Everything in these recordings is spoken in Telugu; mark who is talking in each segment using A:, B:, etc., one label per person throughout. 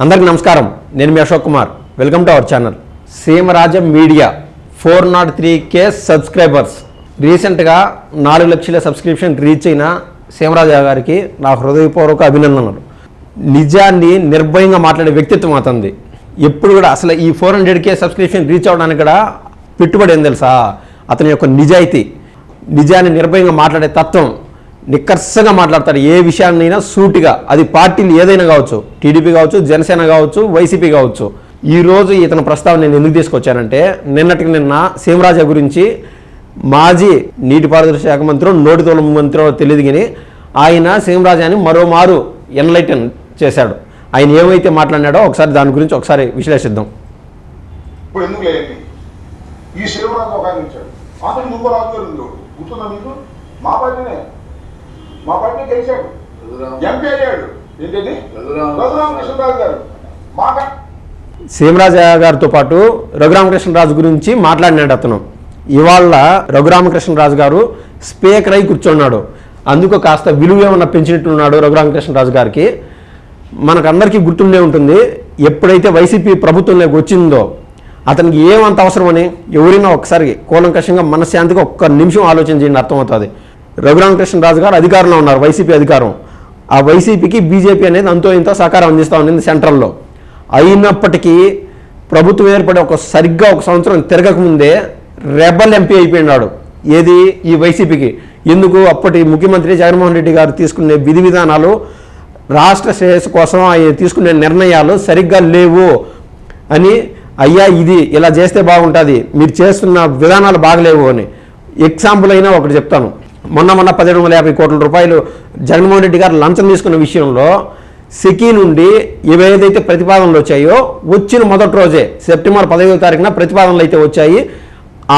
A: అందరికీ నమస్కారం. నేను మీ Ashok Kumar. Welcome to our channel. Seemaraja Media 403K subscribers. రీసెంట్గా 4 లక్షల సబ్స్క్రిప్షన్ రీచ్ అయిన సీమరాజ గారికి నా హృదయపూర్వక అభినందనలు. నిజాన్ని నిర్భయంగా మాట్లాడే వ్యక్తిత్వం అతనిది. ఎప్పుడు కూడా అసలు ఈ 400K సబ్స్క్రిప్షన్ రీచ్ అవ్వడానికి కూడా పెట్టుబడి ఏం తెలుసా? అతని యొక్క నిజాయితీ, నిజాన్ని నిర్భయంగా మాట్లాడే తత్వం. నిక్కర్సంగా మాట్లాడతాడు. ఏ విషయాన్నైనా సూటిగా, అది పార్టీలు ఏదైనా కావచ్చు, టీడీపీ కావచ్చు, జనసేన కావచ్చు, వైసీపీ కావచ్చు. ఈరోజు ఇతని ప్రస్తావన నేను ఎందుకు తీసుకొచ్చానంటే, నిన్నటికి నిన్న సీమరాజ గురించి మాజీ నీటిపారుదల శాఖ మంత్రి, నోటితోల మంత్రి తెలియదు కానీ ఆయన సీమరాజాని మరోమారు ఎన్లైటన్ చేశాడు. ఆయన ఏమైతే మాట్లాడినాడో ఒకసారి దాని గురించి ఒకసారి విశ్లేషిద్దాం.
B: ఇప్పుడు ఎందుకు లేని ఈ సీమరాజు ఒక ఆయన ఇచ్చాడు, అతను ఇంకో రాజు గుర్తుందా మీకు? మా పార్టీ గెలిచాడు, ఎంపీ అయ్యాడు. ఏంటది? రఘురామకృష్ణరాజు గారు.
A: సీమరాజ గారితో పాటు రఘురామకృష్ణరాజు గురించి మాట్లాడినాడు అతను. ఇవాళ రఘురామకృష్ణరాజు గారు స్పీకర్ అయి కూర్చున్నాడు. అందుకు కాస్త విలువ ఏమన్నా పెంచినట్టున్నాడు రఘురామకృష్ణరాజు గారికి. మనకందరికీ గుర్తుండే ఉంటుంది, ఎప్పుడైతే వైసీపీ ప్రభుత్వంలోకి వచ్చిందో అతనికి ఏమంత అవసరమని ఎవరైనా ఒకసారి కూలంకషంగా మనశ్శాంతిగా ఒక్క నిమిషం ఆలోచన చేయండి, అర్థమవుతుంది. రఘురామకృష్ణరాజు గారు అధికారంలో ఉన్నారు, వైసీపీ అధికారం. ఆ వైసీపీకి బీజేపీ అనేది అంతో ఇంతో సహకారం అందిస్తూ ఉంది సెంట్రల్లో. అయినప్పటికీ ప్రభుత్వం ఏర్పడి సరిగ్గా ఒక సంవత్సరం తిరగకముందే రెబల్ ఎంపీ అయిపోయినాడు. ఏది? ఈ వైసీపీకి. ఎందుకు? అప్పటి ముఖ్యమంత్రి జగన్మోహన్ రెడ్డి గారు తీసుకునే విధి విధానాలు, రాష్ట్ర శ్రేయస్సు కోసం ఆయన తీసుకునే నిర్ణయాలు సరిగ్గా లేవు అని, అయ్యా ఇది ఇలా చేస్తే బాగుంటుంది, మీరు చేస్తున్న విధానాలు బాగలేవు అని. ఎగ్జాంపుల్ అయినా ఒకటి చెప్తాను. మొన్న 1750 కోట్ల రూపాయలు జగన్మోహన్ రెడ్డి గారు లంచం తీసుకున్న విషయంలో సెకీ నుండి ఏదైతే ప్రతిపాదనలు వచ్చాయో వచ్చిన మొదటి రోజే సెప్టెంబర్ 15వ తారీఖున ప్రతిపాదనలు అయితే వచ్చాయి.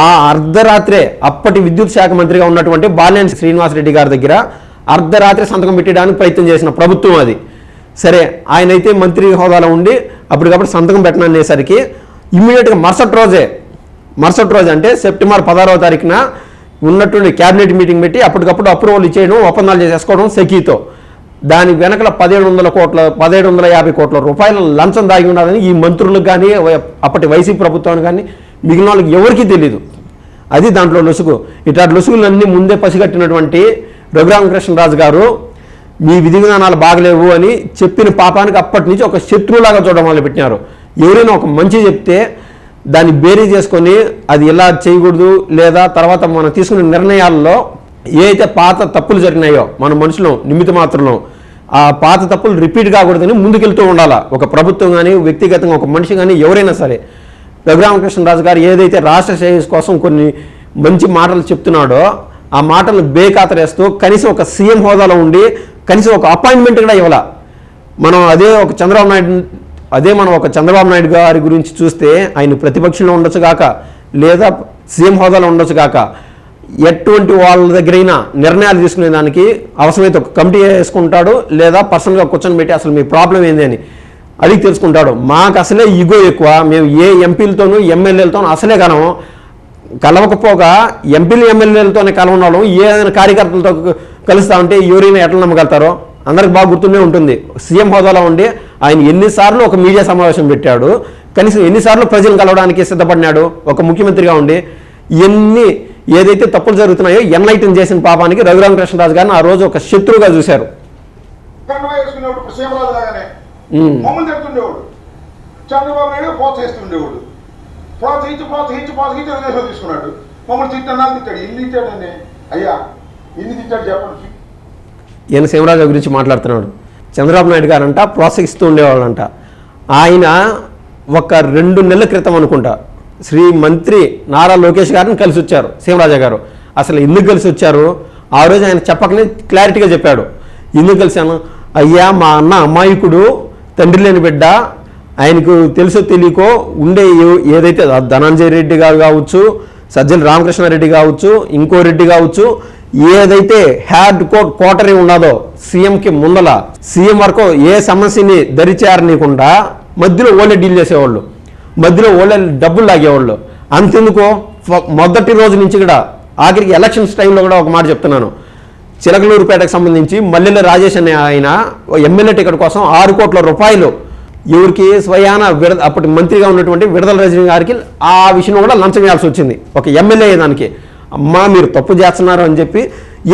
A: ఆ అర్ధరాత్రే అప్పటి విద్యుత్ శాఖ మంత్రిగా ఉన్నటువంటి బాలినేని శ్రీనివాసరెడ్డి గారి దగ్గర అర్ధరాత్రి సంతకం పెట్టడానికి ప్రయత్నం చేసిన ప్రభుత్వం అది. సరే, ఆయన అయితే మంత్రి హోదాలో ఉండి అప్పటికప్పుడు సంతకం పెట్టననేసరికి ఇమ్మీడియట్గా మరుసటి రోజే అంటే సెప్టెంబర్ 16వ తారీఖున ఉన్నటువంటి క్యాబినెట్ మీటింగ్ పెట్టి అప్పటికప్పుడు అప్రూవల్ ఇచ్చేయడం, ఒప్పందాలు చేసేసుకోవడం సెకీతో. దాని వెనకల 1750 కోట్ల రూపాయల లంచం దాగి ఉండాలని ఈ మంత్రులకు కానీ, అప్పటి వైసీపీ ప్రభుత్వానికి కానీ, మిగిలిన వాళ్ళకి ఎవరికీ తెలియదు. అది దాంట్లో లొసుగు. ఇట్లాంటి లొసుగులన్నీ ముందే పసిగట్టినటువంటి రఘురామకృష్ణరాజు గారు మీ విధి విధానాలు బాగలేవు అని చెప్పిన పాపానికి అప్పటి నుంచి ఒక శత్రువులాగా చూడడం మొదలు పెట్టినారు. ఎవరైనా ఒక మంచి చెప్తే దాన్ని బేరీ చేసుకొని అది ఎలా చేయకూడదు, లేదా తర్వాత మనం తీసుకునే నిర్ణయాల్లో ఏ అయితే పాత తప్పులు జరిగినాయో మన మనుషులు నిమిత్త మాత్రంలో ఆ పాత తప్పులు రిపీట్ కాకూడదని ముందుకెళ్తూ ఉండాలా. ఒక ప్రభుత్వం కానీ, వ్యక్తిగతంగా ఒక మనిషి కానీ, ఎవరైనా సరే. రఘురామకృష్ణరాజు గారు ఏదైతే రాష్ట్ర శ్రేయస్సు కోసం కొన్ని మంచి మాటలు చెప్తున్నాడో ఆ మాటలను బేఖాతరేస్తూ కనీసం ఒక సీఎం హోదాలో ఉండి కనీసం ఒక అపాయింట్మెంట్ కూడా ఇవ్వాల. మనం ఒక చంద్రబాబు నాయుడు గారి గురించి చూస్తే ఆయన ప్రతిపక్షంలో ఉండొచ్చు కాక, లేదా సీఎం హోదాలో ఉండొచ్చు కాక, ఎటువంటి వాళ్ళ దగ్గరైనా నిర్ణయాలు తీసుకునే దానికి అవసరమైతే ఒక కమిటీ వేసుకుంటాడు, లేదా పర్సనల్గా కూర్చొని పెట్టి అసలు మీ ప్రాబ్లం ఏంది అని అడిగి తెలుసుకుంటాడు. మాకు అసలే ఈగో ఎక్కువ. మేము ఏ ఎంపీలతోనూ ఎమ్మెల్యేలతోనూ అసలే కలవకపోగా ఎంపీలు ఎమ్మెల్యేలతోనే కలవడం, ఏదైనా కార్యకర్తలతో కలుస్తా ఉంటే ఎవరైనా ఎట్లా నమ్మగలుగుతారో అందరికి బాగా గుర్తుండే ఉంటుంది. సీఎం హోదాలో ఉండి ఆయన ఎన్నిసార్లు ఒక మీడియా సమావేశం పెట్టాడు, కనీసం ఎన్నిసార్లు ప్రజలు కలవడానికి సిద్ధపడినాడు ఒక ముఖ్యమంత్రిగా ఉండి. ఏదైతే తప్పులు జరుగుతున్నాయో ఎన్లైటన్ చేసిన పాపానికి రఘురామకృష్ణరాజు గారిని ఆ రోజు ఒక శత్రువుగా చూశారు.
B: చంద్రబాబు నాయుడు ప్రోత్సహిస్తుండేవాడు, ప్రోత్సహించి తీసుకున్నాడు. మమ్మల్ని తిట్టాడు. ఎన్ని తిట్టాడండి అయ్యా, ఎన్ని తిట్టాడు చెప్పండి.
A: ఈయన సీమరాజు గురించి మాట్లాడుతున్నాడు. చంద్రబాబు నాయుడు గారంట ప్రోత్సహిస్తూ ఉండేవాళ్ళంట. ఆయన ఒక 2 నెలల క్రితం అనుకుంటా శ్రీ మంత్రి నారా లోకేష్ గారిని కలిసి వచ్చారు సీమరాజ గారు. అసలు ఎందుకు కలిసి వచ్చారు ఆ రోజు ఆయన చెప్పకనే క్లారిటీగా చెప్పాడు. ఎందుకు కలిశాను? అయ్యా, మా అన్న అమాయకుడు, తండ్రి లేని బిడ్డ, ఆయనకు తెలుసో తెలియకో ఉండే ఏదైతే ధనంజయ రెడ్డి గారు కావచ్చు, సజ్జల రామకృష్ణారెడ్డి కావచ్చు, ఇంకో రెడ్డి కావచ్చు, ఏదైతే హ్యాడ్ క్వార్టరీ ఉన్నదో సీఎంకి ముందల, సీఎం వరకు ఏ సమస్యని దరిచేరనీయకుండా మధ్యలో ఓళ్ళే డీల్ చేసేవాళ్ళు, మధ్యలో ఓళ్ళే డబ్బులు లాగేవాళ్ళు. అంతెందుకో మొదటి రోజు నుంచి కూడా ఆఖరికి ఎలక్షన్స్ టైంలో కూడా ఒక మాట చెప్తున్నాను. చిలకలూరుపేటకు సంబంధించి మల్లెల రాజేష్ అనే ఆయన ఎమ్మెల్యే టికెట్ కోసం 6 కోట్ల రూపాయలు ఎవరికి స్వయాన అప్పటి మంత్రిగా ఉన్నటువంటి విడుదల రజనీ గారికి ఆ విషయంలో కూడా లంచం ఇవ్వాల్సి వచ్చింది. ఒక ఎమ్మెల్యే దానికి అమ్మా మీరు తప్పు చేస్తున్నారు అని చెప్పి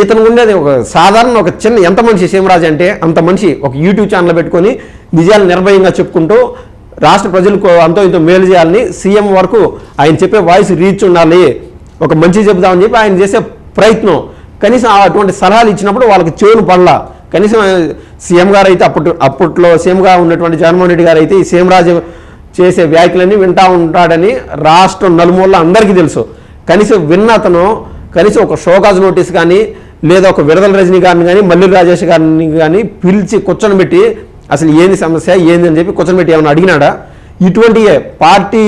A: ఇతను ఉండేది ఒక సాధారణ ఒక చిన్న ఎంత మనిషి సీఎంరాజు అంటే అంత మనిషి ఒక యూట్యూబ్ ఛానల్ పెట్టుకొని నిజాలు నిర్భయంగా చెప్పుకుంటూ రాష్ట్ర ప్రజలకు అంతో ఇంతో మేలు చేయాలని సీఎం వరకు ఆయన చెప్పే వాయిస్ రీచ్ ఉండాలి, ఒక మంచి చెబుదామని చెప్పి ఆయన చేసే ప్రయత్నం. కనీసం అటువంటి సలహాలు ఇచ్చినప్పుడు వాళ్ళకి చెవును పడలా. కనీసం సీఎం గారు అయితే అప్పట్లో సీఎంగా ఉన్నటువంటి జగన్మోహన్ రెడ్డి గారు అయితే ఈ సీఎంరాజు చేసే వ్యాఖ్యలన్నీ వింటూ ఉంటాడని రాష్ట్రం నలుమూల అందరికీ తెలుసు. కనీసం విన్న అతను కనీసం ఒక షోకాజ్ నోటీస్ కానీ లేదా ఒక విడుదల రజనీ గారిని కానీ మల్లి రాజేష్ గారిని కానీ పిలిచి కూర్చొని పెట్టి అసలు ఏంది సమస్య ఏంది అని చెప్పి కూర్చొని పెట్టి ఏమైనా అడిగినాడా? ఇటువంటి పార్టీ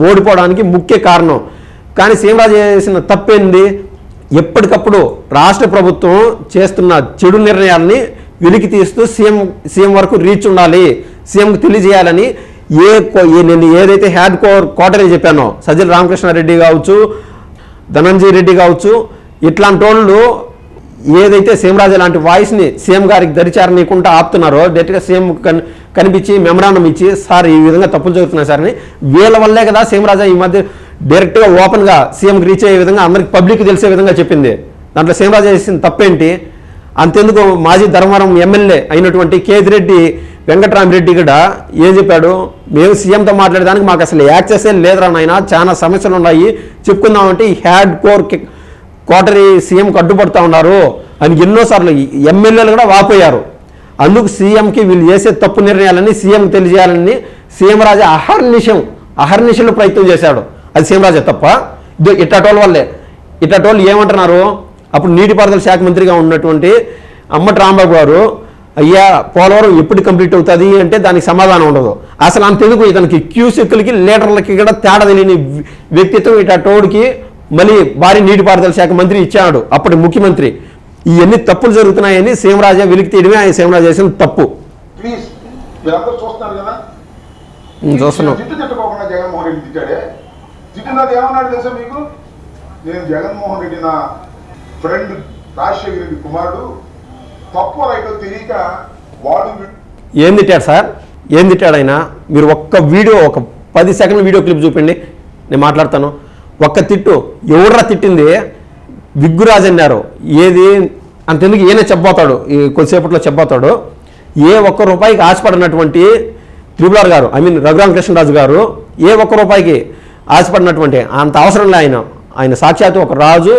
A: ఓడిపోవడానికి ముఖ్య కారణం. కానీ సీఎంరాజు చేసిన తప్పేంది? ఎప్పటికప్పుడు రాష్ట్ర ప్రభుత్వం చేస్తున్న చెడు నిర్ణయాలని వెలికి తీస్తూ సీఎం వరకు రీచ్ ఉండాలి, సీఎంకి తెలియజేయాలని నేను ఏదైతే హ్యాడ్ క్వార్టర్ చెప్పానో సజ్జల రామకృష్ణారెడ్డి కావచ్చు, ధనంజయ రెడ్డి కావచ్చు, ఇట్లాంటి వాళ్ళు ఏదైతే సీఎంరాజు లాంటి వాయిస్ని సీఎం గారికి దరిచారనీయకుండా ఆపుతున్నారో డైరెక్ట్గా సీఎం కనిపించి మెమరాండం ఇచ్చి సార్ ఈ విధంగా తప్పులు జరుగుతున్నాయి సార్ అని వీళ్ళ వల్లే కదా సీఎంరాజు ఈ మధ్య డైరెక్ట్గా ఓపెన్గా సీఎంకి రీచ్ అయ్యే విధంగా అందరికి పబ్లిక్ తెలిసే విధంగా చెప్పింది. దాంట్లో సీఎంరాజు చేసిన తప్పేంటి? అంతెందుకు మాజీ ధర్మవరం ఎమ్మెల్యే అయినటువంటి కేతిరెడ్డి వెంకటరామరెడ్డి కూడా ఏం చెప్పాడు? మేము సీఎంతో మాట్లాడడానికి మాకు అసలు యాక్సెస్ లేదురా నాయన, చాలా సమస్యలు ఉన్నాయి చెప్పుకుందామంటే ఈ హ్యాడ్ క్వార్టరీ సీఎంకి అడ్డుపడుతూ ఉన్నారు అని ఎన్నోసార్లు ఎమ్మెల్యేలు కూడా వాపోయారు. అందుకు సీఎంకి వీళ్ళు చేసే తప్పు నిర్ణయాలని సీఎం తెలియజేయాలని సీఎంరాజు అహర్నిశలు ప్రయత్నం చేశాడు. అది సీఎంరాజు తప్ప? ఇట్టటోళ్ళ వల్లే. ఇట్టటోళ్ళు ఏమంటున్నారు? అప్పుడు నీటిపారుదల శాఖ మంత్రిగా ఉన్నటువంటి అమ్మటి రాంబాబు గారు అయ్యా పోలవరం ఎప్పుడు కంప్లీట్ అవుతుంది అంటే దానికి సమాధానం ఉండదు. అసలు అంతెందుకు ఇతనికి క్యూసెక్కులకి లీటర్లకి కూడా తేడా తెలియని వ్యక్తిత్వం ఇట్టోడికి మళ్ళీ భారీ నీటిపారుదల శాఖ మంత్రి ఇచ్చాడు అప్పటి ముఖ్యమంత్రి. ఇవన్నీ తప్పులు జరుగుతున్నాయని సీఎంరాజు వెలికి తీయడమే ఆయన సీఎంరాజు చేసిన తప్పు. చూస్తున్నాం.
B: జగన్మోహన్ రెడ్డి తిట్టాడే తిట్టినది ఏమన్నాడు తెలుసా మీకు? నేను జగన్మోహన్ రెడ్డి నా ఫ్రెండ్ రాజశేఖర రెడ్డి కుమారుడు, తప్పు రైటో తెలియక వాడు.
A: ఏం తిట్టాడు సార్? ఏం తిట్టాడు ఆయన? మీరు ఒక్క వీడియో, ఒక 10 సెకండ్ల వీడియో క్లిప్ చూపండి, నేను మాట్లాడతాను. ఒక్క తిట్టు ఎవర్రా తిట్టింది? విగ్గురాజు అన్నారు. ఏది అంతెందుకు ఈయన చెప్పబోతాడు, ఈ కొద్దిసేపట్లో చెప్పబోతాడు. ఏ ఒక్క రూపాయికి ఆశపడినటువంటి త్రిపులార్ గారు, రఘురామకృష్ణరాజు గారు ఏ ఒక్క రూపాయికి ఆశపడినటువంటి అంత అవసరం లే. ఆయన సాక్షాత్తు ఒక రాజు,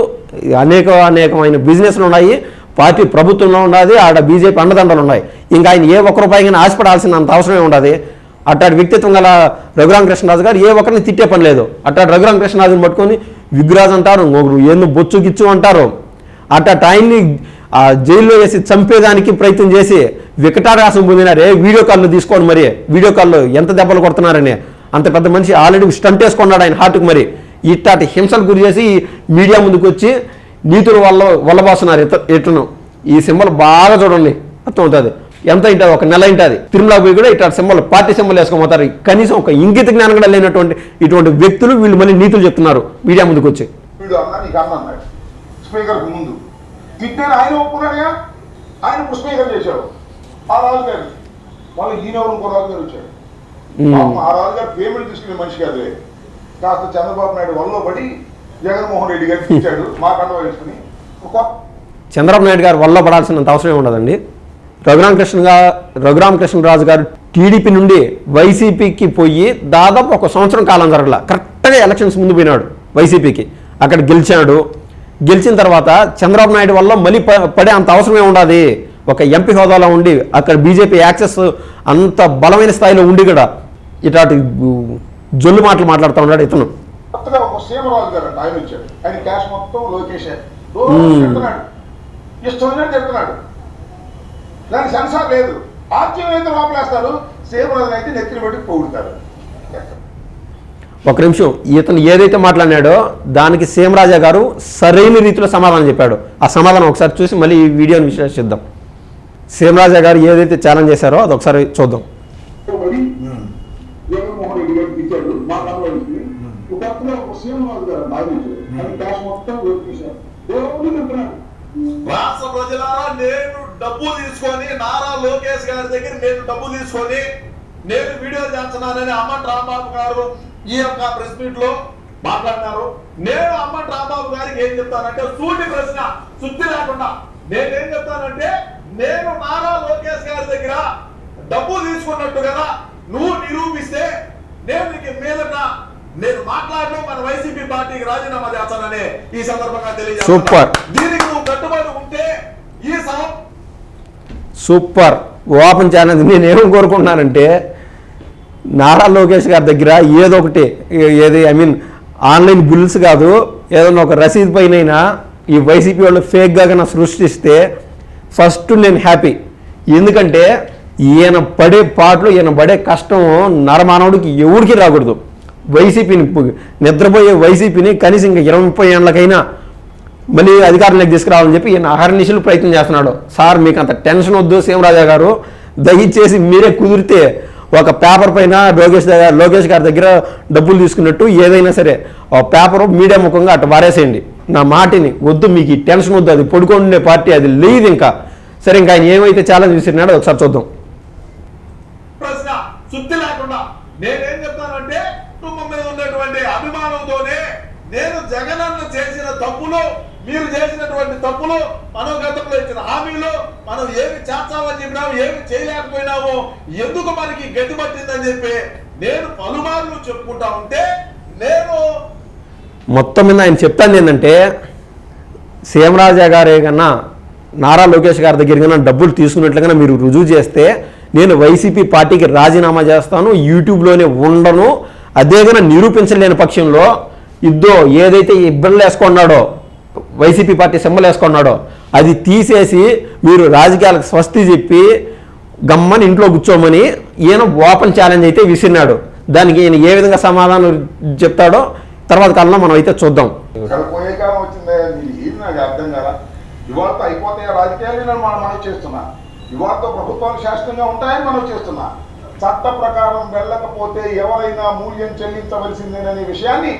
A: అనేకమైన బిజినెస్లు ఉన్నాయి, పార్టీ ప్రభుత్వంలో ఉన్నది, ఆడ బీజేపీ అండదండలు ఉన్నాయి. ఇంకా ఆయన ఏ ఒక్క రూపాయికి ఆశపడాల్సిన అంత అవసరమే ఉండదు. అట్టాడు వ్యక్తిత్వం గల రఘురామకృష్ణరాజు గారు ఏ ఒక్కరిని తిట్టే పని లేదు. అట్టాడు రఘురామకృష్ణరాజుని పట్టుకొని విగ్గురాజు అంటారు, ఏందో బొచ్చు గిచ్చు అంటారు. అట్టాడు ఆయన్ని జైల్లో వేసి చంపేదానికి ప్రయత్నం చేసి వికటారాసం పొందినారే. వీడియో కాల్లో తీసుకోండి, మరి వీడియో కాల్లో ఎంత దెబ్బలు కొడుతున్నారని. అంత పెద్ద మనిషి ఆల్రెడీ స్టంట్ వేసుకున్నాడు ఆయన హార్ట్కి. మరి ఇట్లాంటి హింసలు గురి చేసి మీడియా ముందుకు వచ్చి నీతులు వల్లబోస్తున్నారు ఇట్లను. ఈ సింబల్ బాగా చూడండి, అర్థమవుతుంది. ఎంత ఉంటుంది? ఒక నెల ఉంటుంది. తిరుమల పోయి కూడా ఇట్లా సింబల్, పార్టీ సింబల్ వేసుకోబోతారు. కనీసం ఒక ఇంగిత జ్ఞానం కూడా లేనటువంటి ఇటువంటి వ్యక్తులు వీళ్ళు మళ్ళీ నీతులు చెప్తున్నారు మీడియా ముందుకు వచ్చి.
B: స్పీకర్ ముందు తిట్టాను, ఆయన ఒప్పుకున్నాడుగా. ఆయన స్పీకర్ చేశాడు ఆ రాజుగారు. వాళ్ళు ఈయనెవరు ఇంకో రాజుగారు వచ్చాడు. ఆ రాజుగారు పేమెంట్ తీసుకునే మనిషి కాదు. కాస్త చంద్రబాబు నాయుడు వల్ల పడి జగన్మోహన్ రెడ్డి గారికి ఇచ్చాడు మా కండ వేసుకుని.
A: చంద్రబాబు నాయుడు గారు వల్ల పడాల్సినంత అవసరం ఉండదండి. రఘురామకృష్ణరాజు గారు టీడీపీ నుండి వైసీపీకి పోయి దాదాపు 1 సంవత్సరం కాలం జరగల. కరెక్ట్గా ఎలక్షన్స్ ముందు పోయినాడు వైసీపీకి. అక్కడ గెలిచాడు. గెలిచిన తర్వాత చంద్రబాబు నాయుడు వల్ల మళ్ళీ పడే అంత అవసరమే ఉండదు. ఒక ఎంపీ హోదాలో ఉండి అక్కడ బీజేపీ యాక్సెస్ అంత బలమైన స్థాయిలో ఉండి కూడా ఇట్లాంటి జొల్లు మాటలు మాట్లాడుతూ ఉన్నాడు ఇతను.
B: కొత్తగా ఒక సీమరాజు గారు ఆయన వచ్చాడు. ఆయన క్యాష్ మొత్తం లోకేష్ చెప్తున్నాడు, ఇష్టం చెప్తున్నాడు. దానికి సెన్సార్ లేదు. ఆర్జీవన్ అయితే లోపలేస్తారు, సీమరాజు అయితే నెత్తిని పెట్టి పొగుడుతారు.
A: ఒక నిమిషం, ఇతను ఏదైతే మాట్లాడినాడో దానికి సీమరాజా గారు సరైన రీతిలో సమాధానం చెప్పాడు. ఆ సమాధానం ఒకసారి చూసి మళ్ళీ ఈ వీడియోని విశ్లేషిద్దాం. సీమరాజా గారు ఏదైతే ఛాలెంజ్ చేశారో అది ఒకసారి చూద్దాం.
C: రాష్ట్ర ప్రజలారా, నేను డబ్బు తీసుకొని నారా లోకేష్ గారి దగ్గర నేను డబ్బు తీసుకొని నేను వీడియో చేస్తున్నానని అమ్మటి రాంబాబు గారు ఈ యొక్క ప్రెస్ మీట్ లో మాట్లాడినారు. నేను అమ్మటి రాంబాబు గారికి ఏం చెప్తానంటే, సూటి ప్రశ్న, శుద్ధి లేకుండా నేనేం చెప్తానంటే, నేను నారా లోకేష్ గారి దగ్గర డబ్బు తీసుకున్నట్టు కదా నువ్వు నిరూపిస్తే నేను నీకు మీదట నేను మాట్లాడడం మన వైసీపీ పార్టీకి రాజీనామా చేస్తానని ఈ సందర్భంగా తెలియజేస్తాను.
A: సూపర్.
C: దీనికి నువ్వు కట్టుబడి ఉంటే ఈ
A: సూపర్ ఓపెన్ ఛాలెంజ్. నేను ఏం కోరుకుంటున్నానంటే, నారా లోకేష్ గారి దగ్గర ఏదో ఒకటి, ఏది ఐ మీన్ ఆన్లైన్ బిల్స్ కాదు, ఏదన్నా ఒక రసీదు పైన ఈ వైసీపీ వాళ్ళు ఫేక్గా కన్నా సృష్టిస్తే ఫస్ట్ నేను హ్యాపీ. ఎందుకంటే ఈయన పడే పాటలు, ఈయన పడే కష్టం నరమానవుడికి ఎవరికి రాకూడదు. వైసీపీని, నిద్రపోయే వైసీపీని కనీసం ఇంకా 20-30 ఏళ్ళకైనా మళ్ళీ అధికారంలోకి తీసుకురావాలని చెప్పి ఈయన అహర్నిశలు ప్రయత్నం చేస్తున్నాడు. సార్ మీకు అంత టెన్షన్ వద్దు సీఎంరాజా గారు, దయచేసి మీరే కుదిరితే ఒక పేపర్ పైన లోకేష్ గారి దగ్గర డబ్బులు తీసుకున్నట్టు ఏదైనా సరే ఆ పేపరు మీడియా ముఖంగా అటు వారేసేయండి. నా మాటిని వద్దు, మీకు ఈ టెన్షన్ వద్దు, అది పడుకుండే పార్టీ అది లేదు ఇంకా. సరే, ఇంకా ఆయన ఏమైతే ఛాలెంజ్ విసిరినాడో ఒకసారి చూద్దాం.
C: ప్రశ్న శుద్ధి లేకుండా నేనేం చెప్తానంటే, కుటుంబం మీద ఉన్నటువంటి అభిమానంతోనే నేను జగనన్న చేసిన తప్పులు, మీరు చేసినటువంటి తప్పులు, మనం గతంలో ఇచ్చిన హామీలు, మనం ఏమి చేస్తామని చెప్పినాము, ఏమి చేయలేకపోయినామో, ఎందుకు మనకి గతి పట్టిందని చెప్పి నేను పలుమార్లు చెప్పుకుంటా ఉంటే, నేను
A: మొత్తం మీద ఆయన చెప్తాను ఏంటంటే, సీఎంరాజా గారే కన్నా నారా లోకేష్ గారి దగ్గర కన్నా డబ్బులు తీసుకున్నట్లుగా మీరు రుజువు చేస్తే నేను వైసీపీ పార్టీకి రాజీనామా చేస్తాను, యూట్యూబ్లోనే ఉండను. అదే కన్నా నిరూపించలేని పక్షంలో ఇద్దో ఏదైతే ఇబ్బందులు వేసుకున్నాడో, వైసీపీ పార్టీ సింబల్ వేసుకున్నాడో అది తీసేసి మీరు రాజకీయాలకు స్వస్తి చెప్పి గమ్మని ఇంట్లో కూర్చోమని ఈయన ఓపెన్ ఛాలెంజ్ అయితే విసిరినాడు. దానికి ఈయన ఏ విధంగా సమాధానం చెప్తాడో తర్వాత కాలంలో మనం అయితే చూద్దాం.
B: పోయే కాలం వచ్చిందే, ఇది నాకు అర్థం కదా. ఇవాళతో అయిపోతాయి రాజకీయాలు, నేను మనం చేస్తున్నా. ఇవాళతో ప్రభుత్వాలు శాశ్వతంగా ఉంటాయని మనం చేస్తున్నా. చట్ట ప్రకారం వెళ్ళకపోతే ఎవరైనా మూల్యం చెల్లించవలసిందేననే విషయాన్ని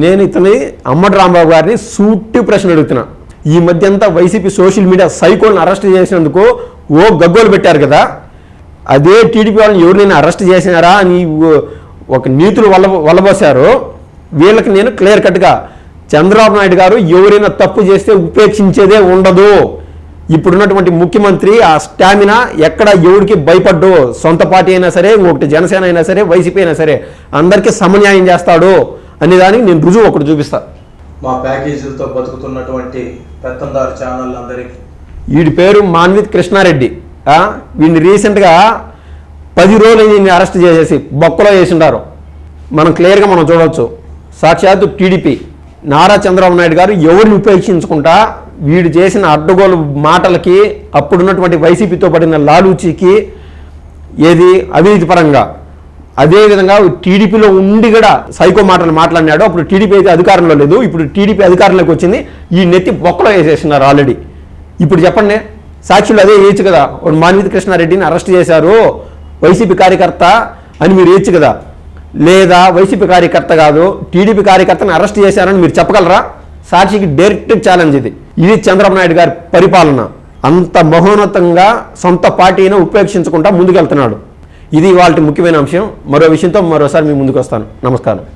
A: నేను ఇతని అమ్మటి రాంబాబు గారిని సూటి ప్రశ్న అడుగుతున్నా. ఈ మధ్య అంతా వైసీపీ సోషల్ మీడియా సైకోల్ని అరెస్ట్ చేసినందుకు గగ్గోలు పెట్టారు కదా, అదే టీడీపీ వాళ్ళని ఎవరినైనా అరెస్ట్ చేసినారా అని ఒక నీతులు వల్లబోసారు. వీళ్ళకి నేను క్లియర్ కట్గా, చంద్రబాబు నాయుడు గారు ఎవరైనా తప్పు చేస్తే ఉపేక్షించేదే ఉండదు. ఇప్పుడున్నటువంటి ముఖ్యమంత్రి ఆ స్టామినా ఎక్కడ ఎవరికి భయపడ్డు, సొంత పార్టీ అయినా సరే, ఇంకొకటి జనసేన అయినా సరే, వైసీపీ అయినా సరే అందరికీ సమన్యాయం చేస్తాడు అనే దానికి నేను రుజువు ఒకటి చూపిస్తా.
D: మా ప్యాకేజీలతో బతుకుతున్నటువంటి పెత్తందారు ఛానల్ అందరికీ,
A: వీడి పేరు మాన్విత్ కృష్ణారెడ్డి. వీడిని రీసెంట్గా 10 రోజులు దీన్ని అరెస్ట్ చేసేసి బొక్కలో వేసిండారు. మనం క్లియర్గా మనం చూడవచ్చు. సాక్షాత్తు టీడీపీ నారా చంద్రబాబు నాయుడు గారు ఎవరిని ఉపేక్షించుకుంటా వీడు చేసిన అడ్డగోలు మాటలకి, అప్పుడున్నటువంటి వైసీపీతో పడిన లాలూచీకి, ఏది అవినీతి పరంగా, అదేవిధంగా టీడీపీలో ఉండి కూడా సైకో మాటలు మాట్లాడినాడు. అప్పుడు టీడీపీ అయితే అధికారంలో లేదు, ఇప్పుడు టీడీపీ అధికారంలోకి వచ్చింది, ఈ నెత్తి బొక్కలో వేసేసినారు ఆల్రెడీ. ఇప్పుడు చెప్పండి, సాక్షులు అదే వేయచ్చు కదా, మాన్విత్ కృష్ణారెడ్డిని అరెస్ట్ చేశారు వైసీపీ కార్యకర్త అని మీరు వేయచ్చు కదా, లేదా వైసీపీ కార్యకర్త కాదు టీడీపీ కార్యకర్తని అరెస్ట్ చేశారని మీరు చెప్పగలరా? సాక్షికి డైరెక్ట్ ఛాలెంజ్ ఇది చంద్రబాబు నాయుడు గారి పరిపాలన. అంత మహోన్నతంగా సొంత పార్టీని ఉపేక్షించకుండా ముందుకెళ్తున్నాడు. ఇది వాళ్ళ ముఖ్యమైన అంశం. మరో విషయంతో మరోసారి మీ ముందుకు వస్తాను. నమస్కారం.